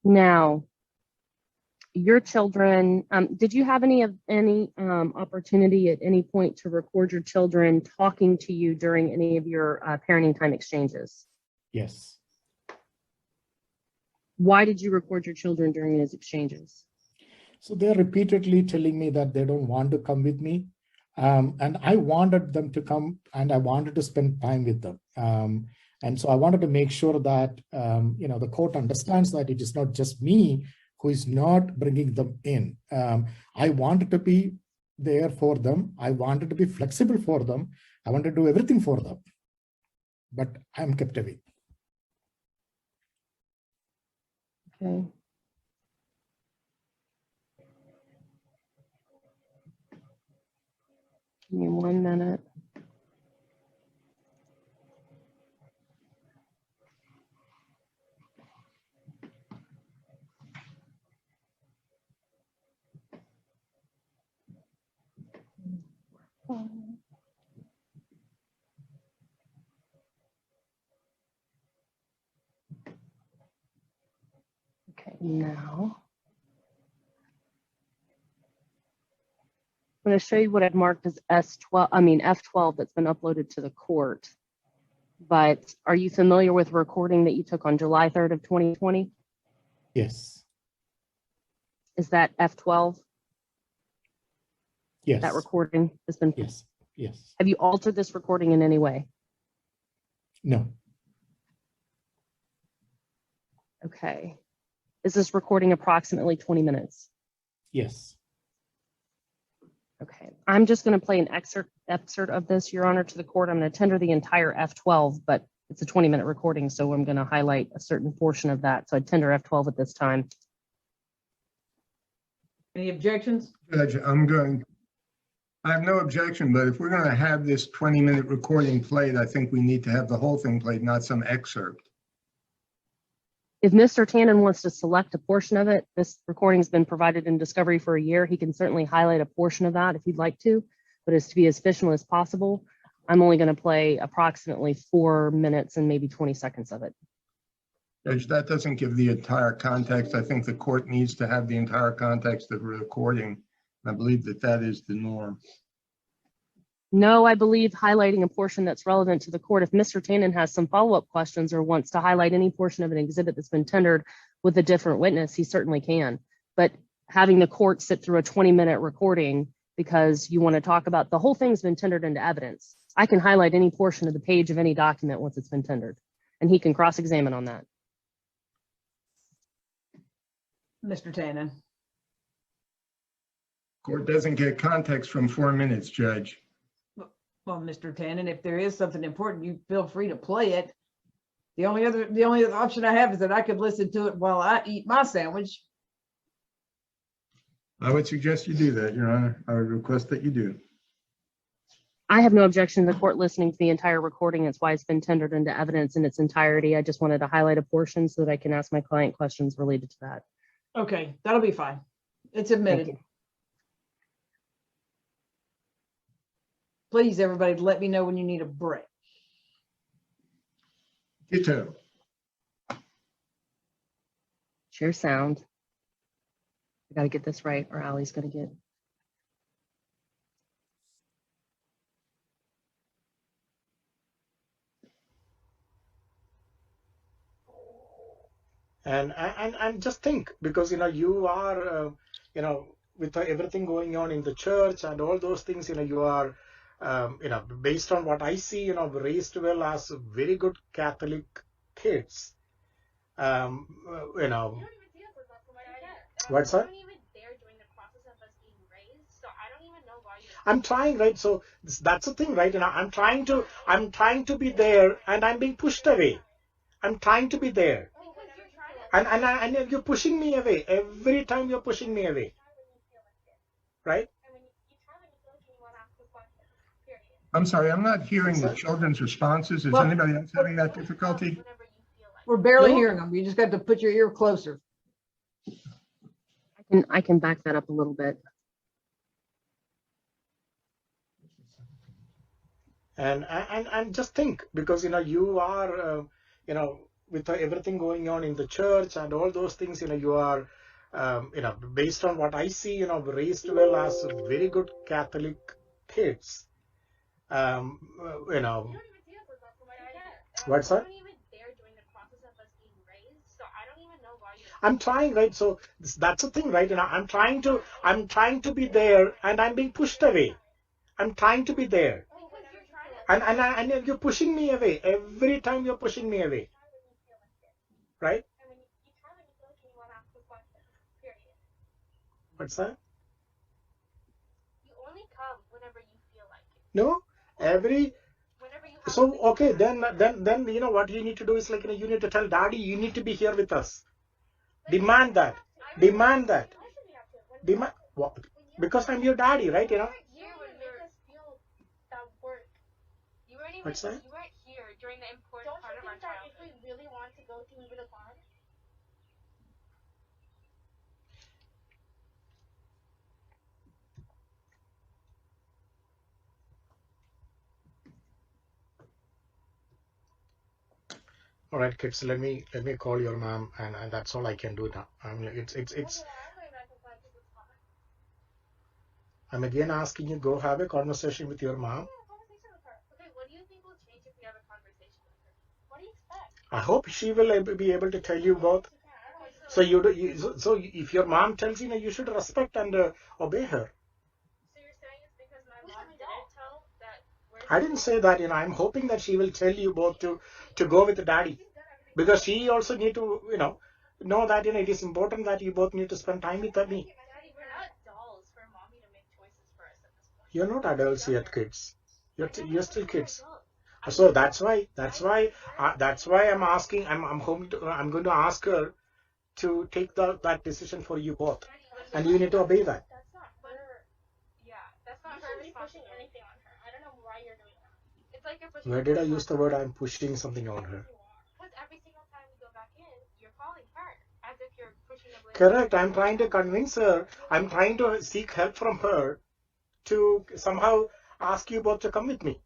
Now, your children, did you have any opportunity at any point to record your children talking to you during any of your parenting time exchanges? Yes. Why did you record your children during those exchanges? So they're repeatedly telling me that they don't want to come with me. And I wanted them to come and I wanted to spend time with them. And so I wanted to make sure that, the court understands that it is not just me who is not bringing them in. I wanted to be there for them. I wanted to be flexible for them. I wanted to do everything for them, but I'm kept away. Okay. Give me 1 minute. Okay, now I'm going to show you what I've marked as F12 that's been uploaded to the court. But are you familiar with a recording that you took on July 3rd of 2020? Yes. Is that F12? Yes. That recording has been. Yes. Yes. Have you altered this recording in any way? No. Okay. Is this recording approximately 20 minutes? Yes. Okay. I'm just going to play an excerpt of this, Your Honor, to the court. I'm going to tender the entire F12, but it's a 20-minute recording, so I'm going to highlight a certain portion of that. So I tender F12 at this time. Any objections? Judge, I have no objection, but if we're going to have this 20-minute recording played, I think we need to have the whole thing played, not some excerpt. If Mr. Tannen wants to select a portion of it, this recording's been provided in discovery for a year. He can certainly highlight a portion of that if he'd like to, but it's to be as efficient as possible. I'm only going to play approximately 4 minutes and maybe 20 seconds of it. Judge, that doesn't give the entire context. I think the court needs to have the entire context of the recording. I believe that that is the norm. No, I believe highlighting a portion that's relevant to the court. If Mr. Tannen has some follow-up questions or wants to highlight any portion of an exhibit that's been tendered with a different witness, he certainly can. But having the court sit through a 20-minute recording because you want to talk about the whole thing's been tendered into evidence. I can highlight any portion of the page of any document once it's been tendered, and he can cross-examine on that. Mr. Tannen. Court doesn't get context from 4 minutes, Judge. Well, Mr. Tannen, if there is something important, you feel free to play it. The only other option I have is that I could listen to it while I eat my sandwich. I would suggest you do that, Your Honor. I would request that you do. I have no objection to the court listening to the entire recording. That's why it's been tendered into evidence in its entirety. I just wanted to highlight a portion so that I can ask my client questions related to that. Okay, that'll be fine. It's admitted. Please, everybody, let me know when you need a break. Ditto. Share sound. I got to get this right or Allie's going to get. And just think, because you are with everything going on in the church and all those things, you are based on what I see, raised well as very good Catholic kids. What's that? I'm trying, right? So that's the thing, right? I'm trying to be there, and I'm being pushed away. I'm trying to be there, and you're pushing me away every time. You're pushing me away, right? I'm sorry, I'm not hearing the children's responses. Is anybody else having that difficulty? We're barely hearing them. You just got to put your ear closer. I can back that up a little bit. And just think, because you are with everything going on in the church and all those things, you are, based on what I see, raised well as very good Catholic kids. What's that? I'm trying, right? So that's the thing, right? I'm trying to be there, and I'm being pushed away. I'm trying to be there, and you're pushing me away every time. You're pushing me away, right? What's that? You only come whenever you feel like it. No, every. Whenever you have So okay, then what you need to do is like you need to tell Daddy you need to be here with us. Demand that. Demand that. Demand what? Because I'm your daddy, right? here when make us feel that work. You weren't even What's that? you weren't here during the important Don't part you of our think that if childhood. we really want to go to, we would have gone? All right, kids. Let me call your mom, and that's all I can do now. I mean, it's. Okay, well, I'm going back inside because it's hot. I'm again asking you go have a conversation with your mom. Yeah, conversation with her. Okay, what do you think will change if we have a conversation with her? What do you expect? I hope she will be able to tell you both. She can't. I don't know. So so if your mom tells you, you should respect and obey her. So you're saying it's because my mom didn't tell that we're I didn't say that. I'm hoping that she will tell you both to go with the daddy, because she also need to know that it is important that you both need to spend time with me. Daddy, we're not dolls for mommy to make choices for us at this point. You're not adults yet, kids. You're still kids. Adults. So that's why I'm asking. I'm going to ask her to take that decision for you both, and you need to obey that. That's not her. Yeah, that's not You her shouldn't be pushing responsibility. anything on her. I don't know why you're doing that. It's like you're pushing. Where did I use the word I'm pushing something on her? Because every single time we go back in, you're calling her as if you're pushing the blame. Correct. I'm trying to convince her. I'm trying to seek help from her to somehow ask you both to come with me.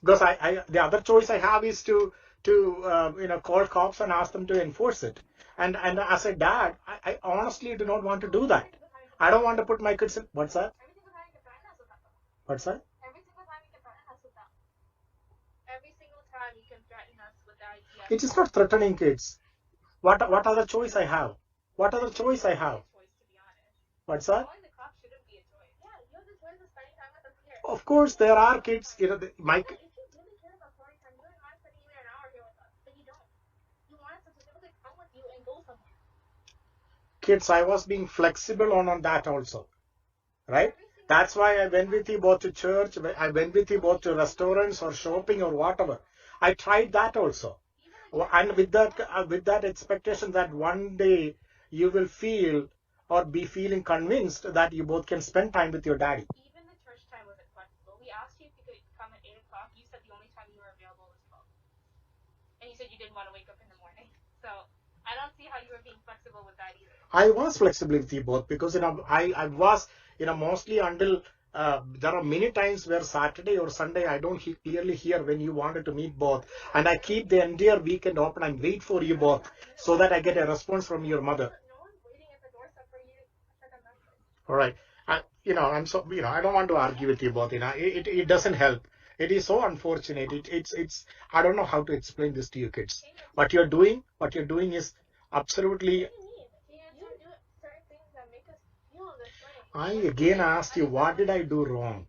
Because the other choice I have is to call cops and ask them to enforce it. And as a dad, I honestly do not want to do that. I don't want to put my kids in. What's that? What's that? Every single time you can threaten us with that. Every single time you can threaten us with the idea. It is not threatening, kids. What other choice I have? What other choice I have? Choice, to be honest. What's that? Calling the cops shouldn't be a choice. Yeah, you have the choice of spending time with us here. Of course, there are kids. If you really care about quality time, you wouldn't mind spending even an hour here with us, but you don't. You want us to specifically come with you and go somewhere. Kids, I was being flexible on that also, right? That's why I went with you both to church. I went with you both to restaurants or shopping or whatever. I tried that also, and with that expectation that one day you will feel or be feeling convinced that you both can spend time with your daddy. Even the church time wasn't flexible. We asked you if you could come at 8 o'clock. You said the only time you were available was 12. And you said you didn't want to wake up in the morning. So I don't see how you were being flexible with that either. I was flexible with you both because I was mostly until there are many times where Saturday or Sunday I don't clearly hear when you wanted to meet both, and I keep the entire weekend open and wait for you both so that I get a response from your mother. No one's waiting at the doorstep for you to check on messages. All right, I'm so I don't want to argue with you both. It doesn't help. It is so unfortunate. It's I don't know how to explain this to you kids. What you're doing is absolutely. What do you mean? You do certain things that make us feel this way. I again asked you, what did I do wrong?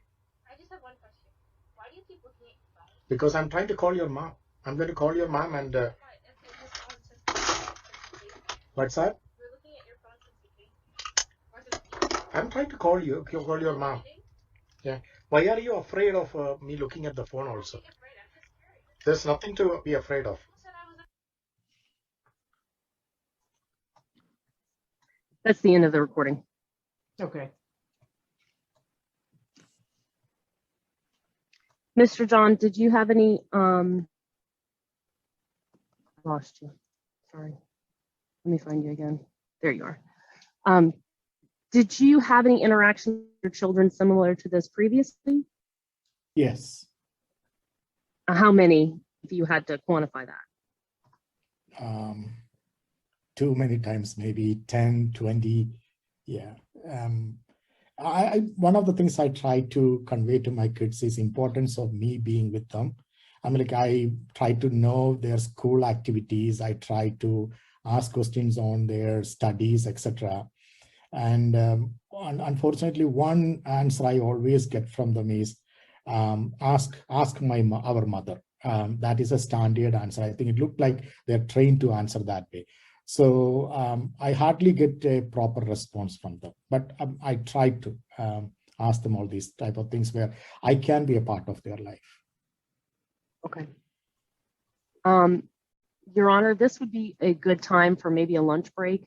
I just have one question. Why do you keep looking at your phone? Because I'm trying to call your mom. I'm going to call your mom and what's that? We're looking at your phone since we came. I'm trying to call your mom. Yeah. Why are you afraid of me looking at the phone also? I'm afraid. I'm just curious. There's nothing to be afraid of. Who said I was That's the end of the recording. Okay. Mr. John, did you have any, I lost you. Sorry. Let me find you again. There you are. Did you have any interaction with your children similar to this previously? Yes. How many, if you had to quantify that? too many times, maybe 10, 20. Yeah. One of the things I try to convey to my kids is importance of me being with them. I try to know their school activities. I try to ask questions on their studies, etc. And unfortunately, one answer I always get from them is ask our mother. That is a standard answer. I think it looked like they're trained to answer that way. So I hardly get a proper response from them, but I try to ask them all these type of things where I can be a part of their life. Okay. Your Honor, this would be a good time for maybe a lunch break,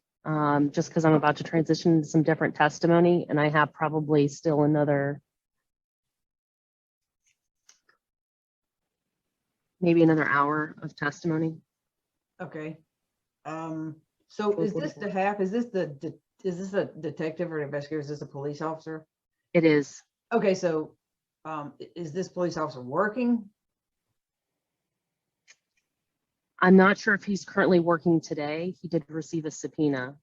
just because I'm about to transition to some different testimony, and I have probably still maybe another hour of testimony. Okay. So is this the half, is this a detective or investigator? Is this a police officer? It is. Okay, so is this police officer working? I'm not sure if he's currently working today. He did receive a subpoena.